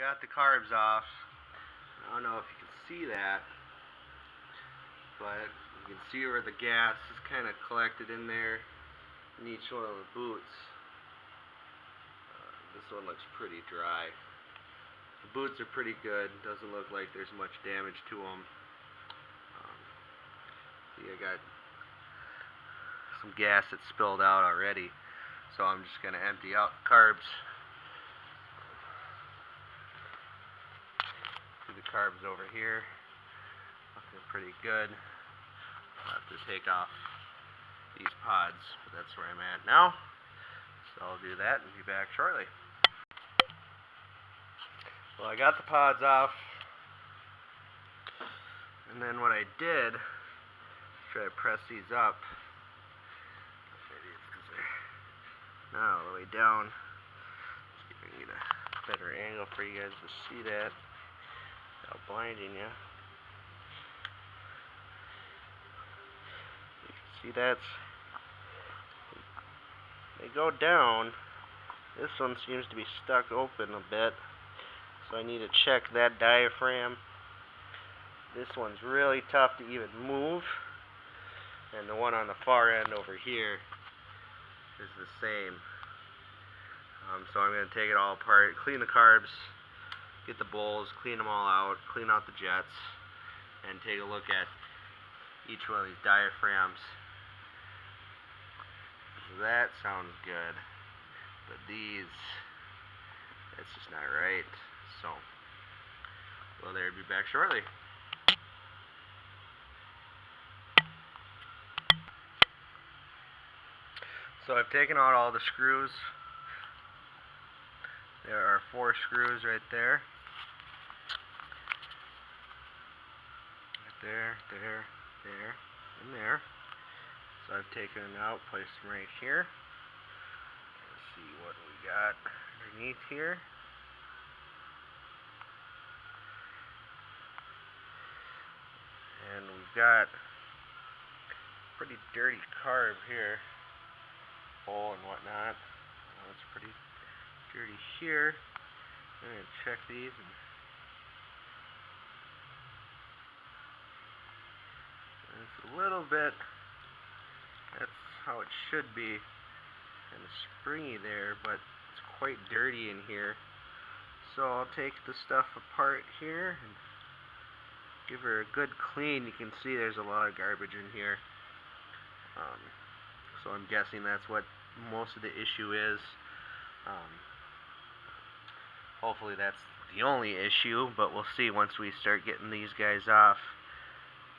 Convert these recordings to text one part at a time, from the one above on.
got the carbs off. I don't know if you can see that, but you can see where the gas is kind of collected in there in each one of the boots. This one looks pretty dry. The boots are pretty good. Doesn't look like there's much damage to them. See, I got some gas that spilled out already, so I'm just going to empty out the carbs. See the carbs over here, looking pretty good. I'll have to take off these pods, but that's where I'm at now. So I'll do that and be back shortly. Well, I got the pods off, and then what I did, try to press these up. Maybe it's because they're not all the way down. See if I can get a better angle for you guys to see that without blinding you. You can see that's, they go down. This one seems to be stuck open a bit, so I need to check that diaphragm. This one's really tough to even move, and the one on the far end over here is the same. So I'm going to take it all apart, clean the carbs, get the bowls, clean them all out, clean out the jets, and take a look at each one of these diaphragms. That sounds good, but these, that's just not right. So, well, there, be back shortly. So I've taken out all the screws. There are 4 screws right there. Right there, there, there, and there. So I've taken them out, placed them right here. Let's see what we got underneath here. And we've got pretty dirty carb here, bowl and whatnot. It's pretty dirty here. I'm going to check these, and it's a little bit, that's how it should be, kind of springy there, but it's quite dirty in here. So I'll take the stuff apart here and give her a good clean. You can see there's a lot of garbage in here. So I'm guessing that's what most of the issue is. Hopefully that's the only issue, but we'll see once we start getting these guys off.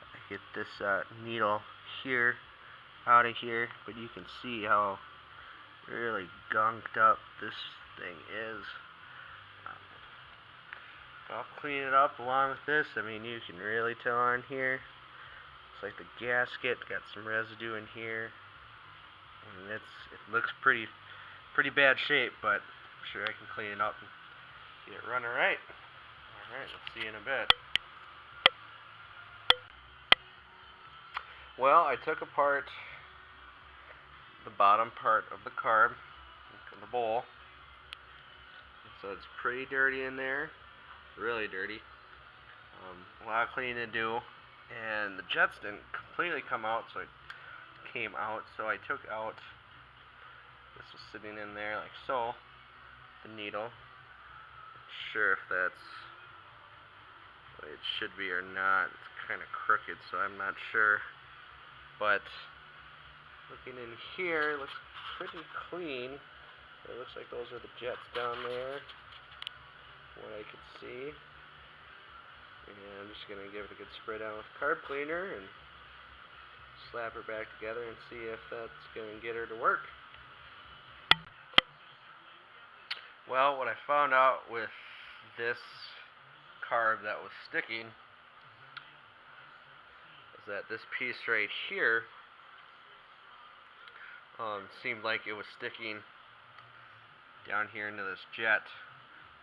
I get this needle here out of here, but you can see how really gunked up this thing is. I'll clean it up along with this. I mean, you can really tell on here. It's like the gasket got some residue in here, and it looks pretty bad shape, but I'm sure I can clean it up and get it running right. Alright, let's see you in a bit. Well, I took apart the bottom part of the carb, the bowl. So it's pretty dirty in there, really dirty. A lot of cleaning to do, and the jets didn't completely come out, so it came out. So I took out, this was sitting in there like so, the needle. Not sure if that's what it should be or not. It's kind of crooked, so I'm not sure. But looking in here, it looks pretty clean. It looks like those are the jets down there, what I could see. And I'm just going to give it a good spray down with carb cleaner and slap her back together and see if that's going to get her to work. Well, what I found out with this carb that was sticking is that this piece right here seemed like it was sticking down here into this jet,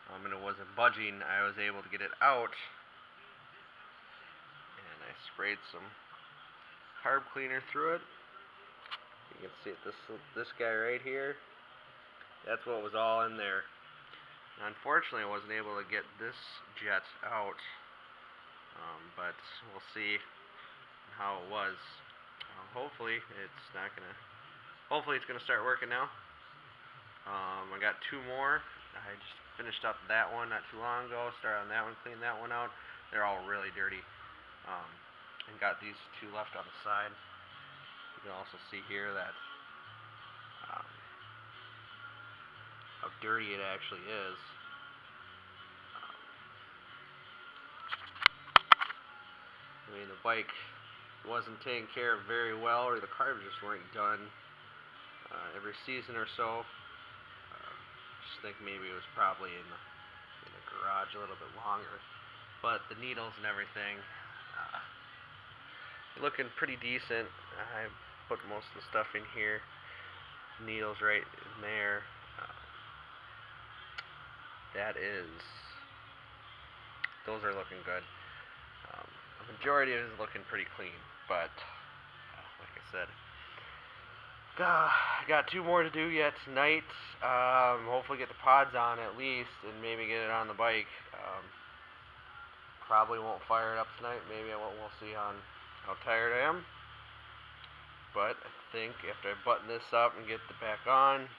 and it wasn't budging. I was able to get it out, and I sprayed some carb cleaner through it. You can see it, this guy right here, that's what was all in there. Unfortunately, I wasn't able to get this jet out, but we'll see how it was. Hopefully it's gonna start working now. I got 2 more. I just finished up that one not too long ago. Started on that one, cleaned that one out. They're all really dirty. And got these 2 left on the side. You can also see here that how dirty it actually is. I mean, the bike wasn't taken care of very well, or the carbs just weren't done every season or so. Just think maybe it was probably in the garage a little bit longer. But the needles and everything looking pretty decent. I put most of the stuff in here. Needles right in there. Those are looking good. The majority of it is looking pretty clean, but like I said, I got 2 more to do yet tonight. Hopefully get the pods on at least, and maybe get it on the bike. Probably won't fire it up tonight. Maybe I won't. We'll see on how tired I am. But I think after I button this up and get it back on,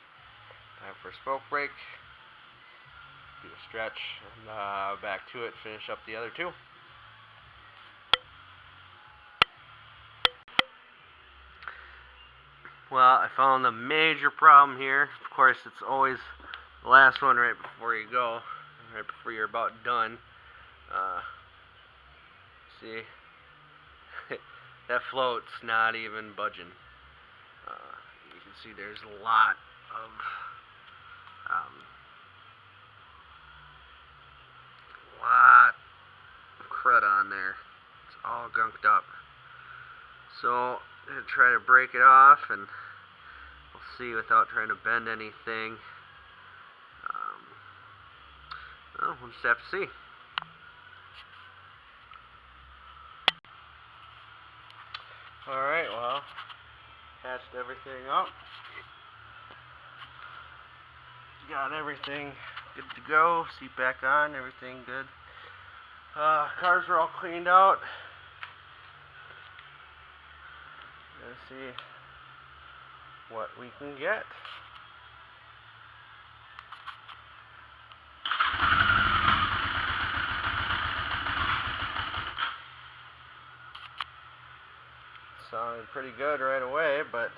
time for a smoke break. Do a stretch, and back to it. Finish up the other 2. Well, I found the major problem here. Of course, it's always the last one right before you go, right before you're about done. See, that float's not even budging. You can see there's a lot of crud on there. It's all gunked up. So I'm going to try to break it off, and we'll see without trying to bend anything. Well, we'll just have to see. Alright, well, patched everything up. Got everything good to go. Seat back on, everything good. Cars are all cleaned out. Let's see what we can get. Sounded pretty good right away, but let's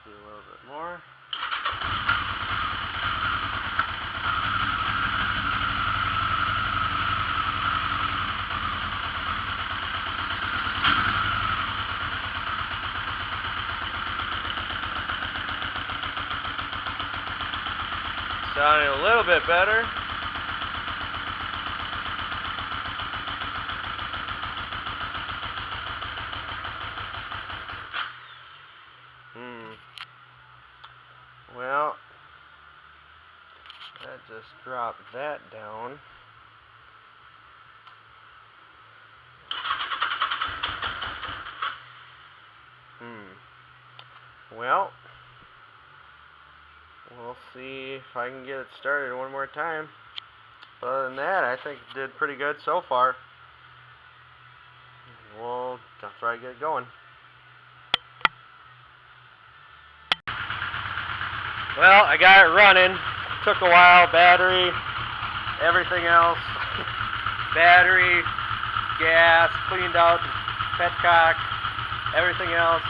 do a little bit more. Sounding a little bit better. Well, that just dropped that down. Well, we'll see if I can get it started one more time. Other than that, I think it did pretty good so far. We'll try to get it going. Well, I got it running. Took a while. Battery, everything else. Battery, gas, cleaned out, petcock, everything else.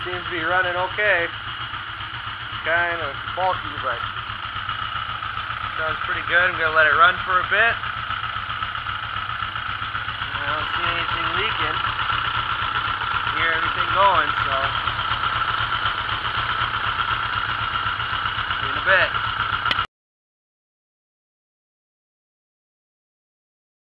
Seems to be running okay. Kind of bulky, but sounds pretty good. I'm going to let it run for a bit.